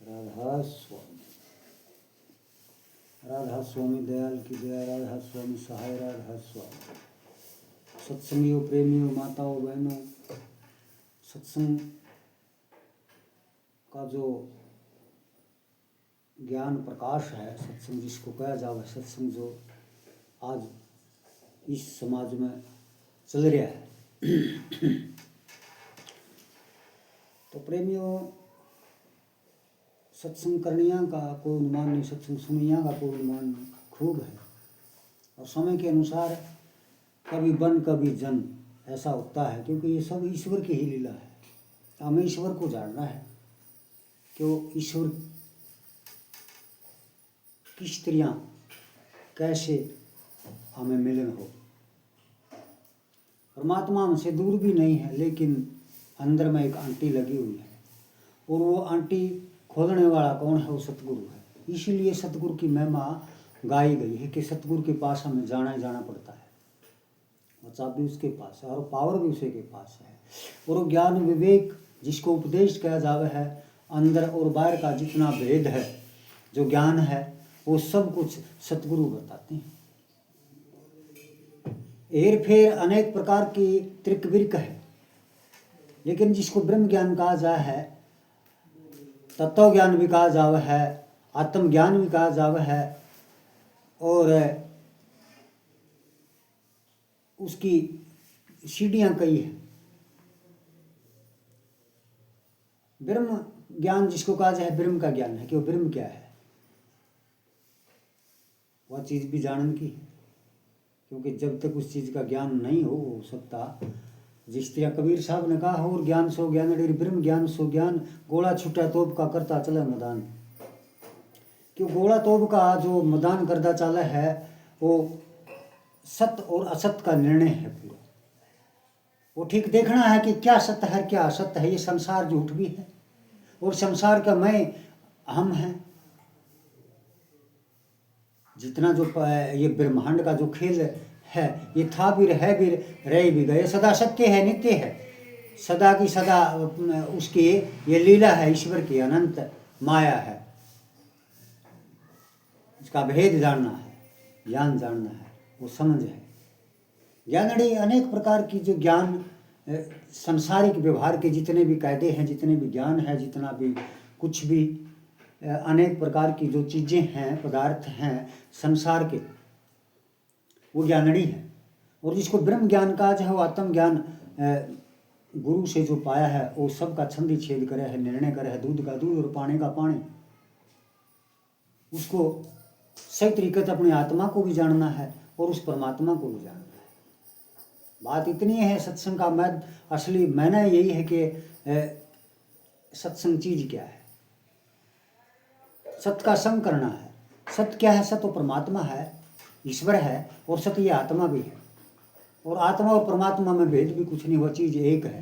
राधा स्वामी, राधा स्वामी दयाल की दया, राधा स्वामी सहाय, राधा स्वामी। सत्संगियों, प्रेमियों, माताओं, बहनों, सत्संग का जो ज्ञान प्रकाश है, सत्संग जिसको कहा जावे, सत्संग जो आज इस समाज में चल रहा है तो प्रेमियों, सत्संग करनिया का कोई अनुमान नहीं, सत्संग सुनिया का कोई अनुमान नहीं, खूब है। और समय के अनुसार कभी बन कभी जन ऐसा होता है, क्योंकि ये सब ईश्वर की ही लीला है। हमें ईश्वर को जानना है कि वो ईश्वर किस तरह कैसे हमें मिलन हो। परमात्मा हमसे दूर भी नहीं है, लेकिन अंदर में एक आंटी लगी हुई है, और वो आंटी खोलने वाला कौन है? वो सतगुरु है। इसीलिए सतगुरु की महिमा गाई गई है कि सतगुरु के पास हमें जाना ही जाना पड़ता है। और चाबी उसके पास है और पावर भी उसी के पास है। और वो ज्ञान विवेक जिसको उपदेश कहा जावे है, अंदर और बाहर का जितना भेद है, जो ज्ञान है, वो सब कुछ सतगुरु बताते हैं। हेर फेर अनेक प्रकार की त्रिक विर्क है, लेकिन जिसको ब्रह्म ज्ञान कहा जाए है, तत्व ज्ञान भी कहा जावे है, आत्म ज्ञान भी कहा जावे है, और उसकी सीढ़ियाँ कई है। ब्रह्म ज्ञान जिसको कहा जाए, ब्रह्म का ज्ञान है कि वो ब्रह्म क्या है, वह चीज़ भी जानन की है। क्योंकि जब तक उस चीज़ का ज्ञान नहीं हो सकता, जिस तरह कबीर साहब ने कहा, और ज्ञान सो ज्ञान ब्रह्म ज्ञान सो ज्ञान, गोला छूटा तोप का करता चले मैदान। क्यों गोला तोप का जो मैदान करता चला है, वो सत्य और असत्य का निर्णय है पूरा। वो ठीक देखना है कि क्या सत्य है क्या असत्य है। ये संसार झूठ भी है, और संसार का मैं हम है। जितना जो ये ब्रह्मांड का जो खेल है, ये था भी, है भी, रह भी गए, सदा सत्य है, नित्य है, सदा की सदा उसकी ये लीला है, ईश्वर की अनंत माया है। इसका भेद जानना है, ज्ञान जानना है, वो समझ है। ज्ञानड़ी अनेक प्रकार की जो ज्ञान संसारिक व्यवहार के जितने भी कायदे हैं, जितने भी ज्ञान है, जितना भी कुछ भी अनेक प्रकार की जो चीज़ें हैं, पदार्थ हैं संसार के, वो ज्ञानड़ी है। और जिसको ब्रह्म ज्ञान कहा जाए, वो आत्म ज्ञान गुरु से जो पाया है, वो सबका छंदी छेद करे है, निर्णय करे है, दूध का दूध और पानी का पानी। उसको सही तरीके से अपनी आत्मा को भी जानना है और उस परमात्मा को भी जानना है। बात इतनी है सत्संग का मैं असली मैंने यही है कि सत्संग चीज क्या है, सत्य का संग करना है। सत्य क्या है? सत्य परमात्मा है, ईश्वर है, और सत्य ये आत्मा भी है। और आत्मा और परमात्मा में भेद भी कुछ नहीं, वह चीज एक है।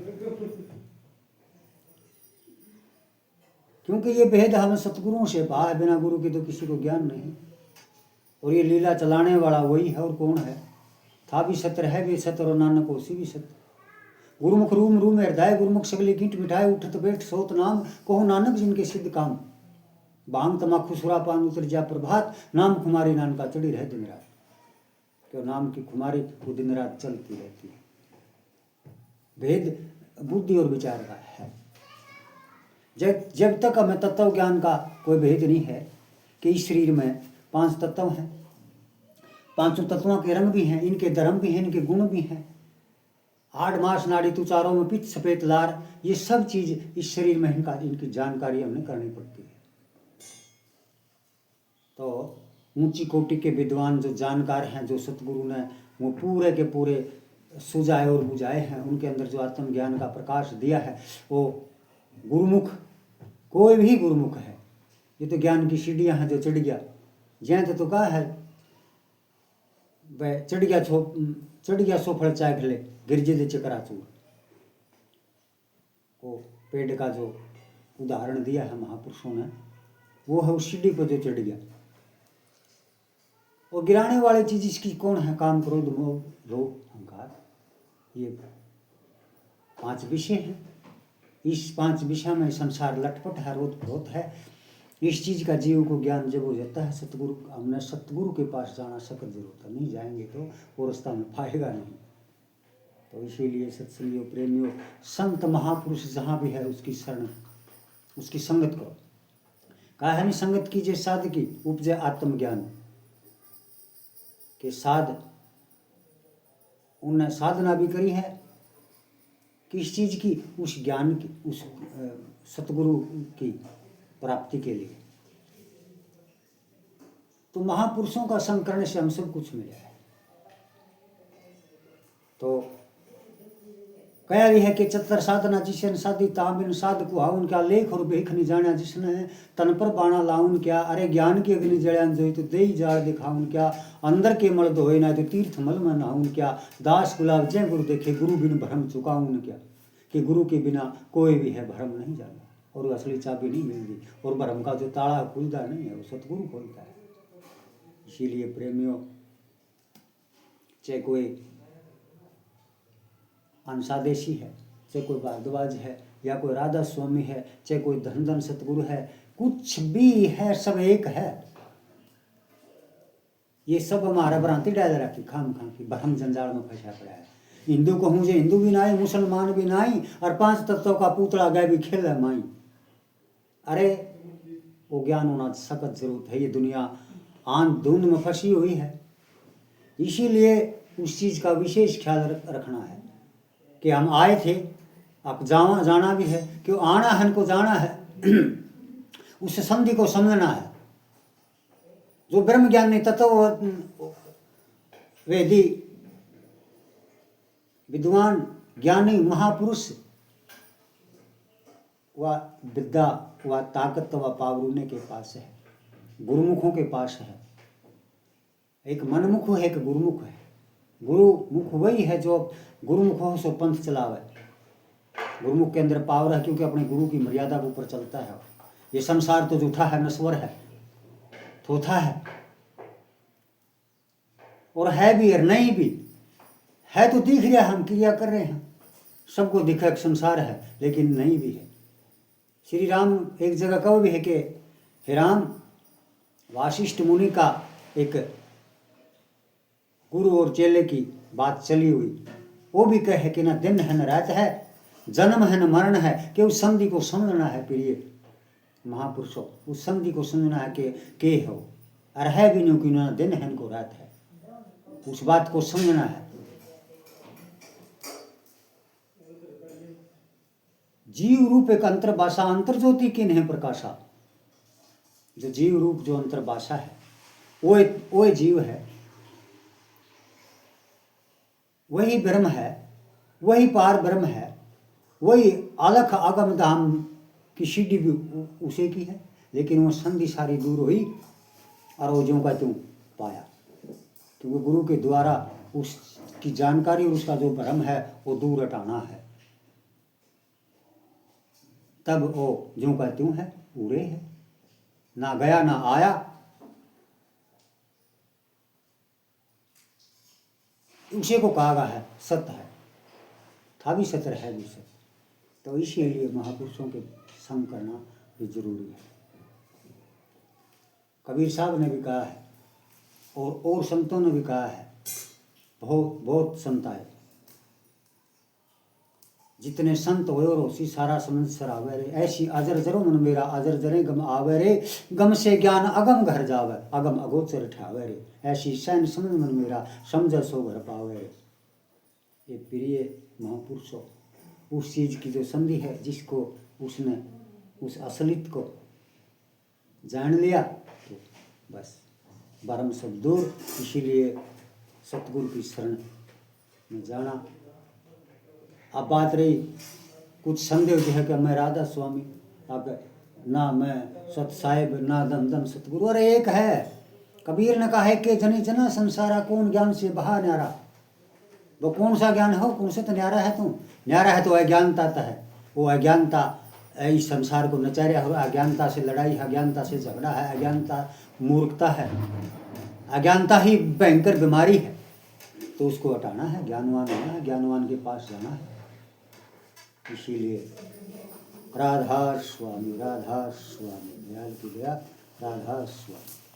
क्योंकि ये भेद हमें सतगुरुओं से पा है, बिना गुरु के तो किसी को ज्ञान नहीं। और ये लीला चलाने वाला वही है, और कौन है? था भी सत्य, है भी सत्य, और नानक होसी भी सत्य। गुरुमुख रूम रूम हृदय, गुरुमुख सगली गिंट मिठाए, उठत बैठ सोत नाम, कहो नानक जिनके सिद्ध काम। भांग तमाखु सुरापान उतर जा प्रभात, नाम खुमारी नानका चढ़ी रहे दिन रात। क्यों? नाम की खुमारी वो दिन रात चलती रहती है। भेद बुद्धि और विचार का है। जब तक हमें तत्व ज्ञान का कोई भेद नहीं है कि इस शरीर में 5 तत्व हैं, 5 तत्वों के रंग भी हैं, इनके धर्म भी हैं, इनके गुण भी हैं, हाड़ मांस नाड़ी तुचारों में पित्त सफेद लार, ये सब चीज इस शरीर में इनकी जानकारी हमें करनी पड़ती है। तो ऊंची कोटि के विद्वान जो जानकार हैं, जो सतगुरु ने वो पूरे के पूरे सुझाए और बुझाए हैं, उनके अंदर जो आत्मज्ञान का प्रकाश दिया है, वो गुरुमुख, कोई भी गुरुमुख है। ये तो ज्ञान की सीढ़ियाँ हैं जो चढ़ गया, जैन तो कहा है वह चढ़ गया सो फल चाय खले, गिरजे दे चकरा चूर। वो पेड़ का जो उदाहरण दिया है महापुरुषों ने, वो है उस सीढ़ी पर जो चढ़ गया। और गिराने वाली चीज इसकी कौन है? काम, क्रोध, मोह, लोभ, अहंकार। ये 5 विषय हैं। इस 5 विषय में संसार लटपट है, रोत फरोत है। इस चीज़ का जीव को ज्ञान जब हो जाता है, सतगुरु, हमने सतगुरु के पास जाना सख्त जरूरत है, नहीं जाएंगे तो वो रास्ता में पाएगा नहीं। तो इसीलिए सत्संगियों, प्रेमियों, संत महापुरुष जहाँ भी है उसकी शरण, उसकी संगत करो। कहा है नहीं, संगत कीजिए साध की उपजे आत्मज्ञान के साध। उन्होंने साधना भी करी है किस चीज़ की, उस ज्ञान की, उस सतगुरु की प्राप्ति के लिए। तो महापुरुषों का संग करने से हम सब कुछ मिला है। तो कया भी है कि चतर साधना जिसन साधी तामिन साध को हाउन क्या लेख और बेख नहीं जाना, जिसने तन पर बाणा लाउन क्या, अरे ज्ञान की अग्नि जड़्यान जोई तो दे जाड़ दिखाउन क्या, अंदर के मल धोए ना तो तीर्थ मल में नहाउन क्या, दास गुलाब जय गुरु देखे गुरु बिन भ्रम चुकाउन क्या, कि गुरु के बिना कोई भी है भ्रम नहीं जाना, और असली चाबी नहीं मिलती, और भ्रम का जो ताला खुलता नहीं है वो सतगुरु खोलता है। इसीलिए प्रेमियों, चाहे कोई अंसादेशी है, चाहे कोई भारद्वाज है, या कोई राधा स्वामी है, चाहे कोई धन सतगुरु है, कुछ भी है, सब एक है। ये सब हमारा भ्रांति डाल रखी, खाम की भ्रम जंजाल में फंसा पड़ा है। हिंदू को हूँ जे हिंदू भी नाई, मुसलमान भी नाई, और 5 तत्वों का पुतला गए भी खेल है माई। अरे वो ज्ञान होना सख्त जरूरत है। ये दुनिया आंध धुंध में फंसी हुई है, इसीलिए उस चीज़ का विशेष ख्याल रखना है कि हम आए थे, अब जाना भी है, क्यों आना है, इनको जाना है। उस संधि को समझना है। जो ब्रह्म ज्ञानी तत्व वेदी विद्वान ज्ञानी महापुरुष, वह विद्या, वह ताकत, वह पावर उन्हीं के पास है, गुरुमुखों के पास है। एक मनमुख है, एक गुरुमुख है। गुरुमुख वही है जो गुरुमुखों से पंथ चलावे। गुरुमुख के अंदर पावर है, क्योंकि अपने गुरु की मर्यादा के ऊपर चलता है। ये संसार तो झूठा है, नश्वर है, थोथा है, और है भी और नहीं भी है। तो दिख रहा है, हम क्रिया कर रहे हैं, सबको दिखा एक संसार है, लेकिन नहीं भी है। श्री राम एक जगह कहो भी है कि हे राम, वाशिष्ठ मुनि का एक गुरु और चेले की बात चली हुई, वो भी कहे कि न दिन है न रात है, जन्म है न मरण है, कि उस संधि को समझना है। प्रिय महापुरुषों, उस संधि को समझना है कि हो, और है भी नहीं कि न दिन है न रात है, उस बात को समझना है। जीव रूप एक अंतर्भाषा, अंतर्ज्योति किन है प्रकाशा। जो जीव रूप, जो अंतर्भाषा है, वो जीव है, वही ब्रह्म है, वही पार ब्रह्म है, वही अलख आगम धाम की सीढ़ी भी उसे की है। लेकिन वो संधि सारी दूर हुई, और वो ज्यों का त्यों पाया, क्योंकि गुरु के द्वारा उसकी जानकारी और उसका जो भ्रम है वो दूर हटाना है। तब वो ज्यों का त्यों है, उड़े है, ना गया ना आया। उसे को कहा गया है सत्य है, था भी सत्य, है भी सत्य। तो इसीलिए महापुरुषों के संग करना भी जरूरी है। कबीर साहब ने भी कहा है, और संतों ने भी कहा है, बहुत संत आए, जितने संत हो और उसी सारा समझ सरावे रे, ऐसी अजर जरो मन मेरा, अजर जरे गम आवे रे, गम से ज्ञान अगम घर जावे, अगम अगोचर ठावे रे, ऐसी सैन समझ मन मेरा, समझ सो घर पावे रे। ये प्रिय महापुरुषों, उस चीज़ की जो संधि है, जिसको उसने उस असलियत को जान लिया, तो बस भरम सब दूर। इसीलिए सतगुरु की शरण में जाना। अब बात रही कुछ संदेह जो है कि मैं राधा स्वामी, अब ना मैं सत साहेब, ना धन सतगुरु। अरे एक है, कबीर ने कहा है कि जनी जना संसारा, कौन ज्ञान से बहा न्यारा। वो कौन सा ज्ञान हो, कौन से तो न्यारा है तू। न्यारा है तो अज्ञानता है, वो अज्ञानता इस संसार को नचारिया हो। अज्ञानता से लड़ाई है, अज्ञानता से झगड़ा है, अज्ञानता मूर्खता है, अज्ञानता ही भयंकर बीमारी है। तो उसको हटाना है, ज्ञानवान होना है, ज्ञानवान के पास जाना है। इसीलिए सतगुरु की शरण में जाना। अब बात रही कुछ संदेह जो है कि मैं राधा स्वामी, अब ना मैं सत साहेब, ना धन सतगुरु। अरे एक है, कबीर ने कहा है कि जनी जना संसारा, कौन ज्ञान से बहा न्यारा। वो कौन सा ज्ञान हो, कौन से तो न्यारा है तू। न्यारा है तो अज्ञानता इस संसार को नचारिया हो। अज्ञानता से लड़ाई है, अज्ञानता मूर्खता है, अज्ञानता ही भयंकर बीमारी है। तो उसको हटाना है, ज्ञानवान होना है, ज्ञानवान के पास जाना है। इसीलिए राधा स्वामी, राधा स्वामी, दयाल की दया, राधा स्वामी।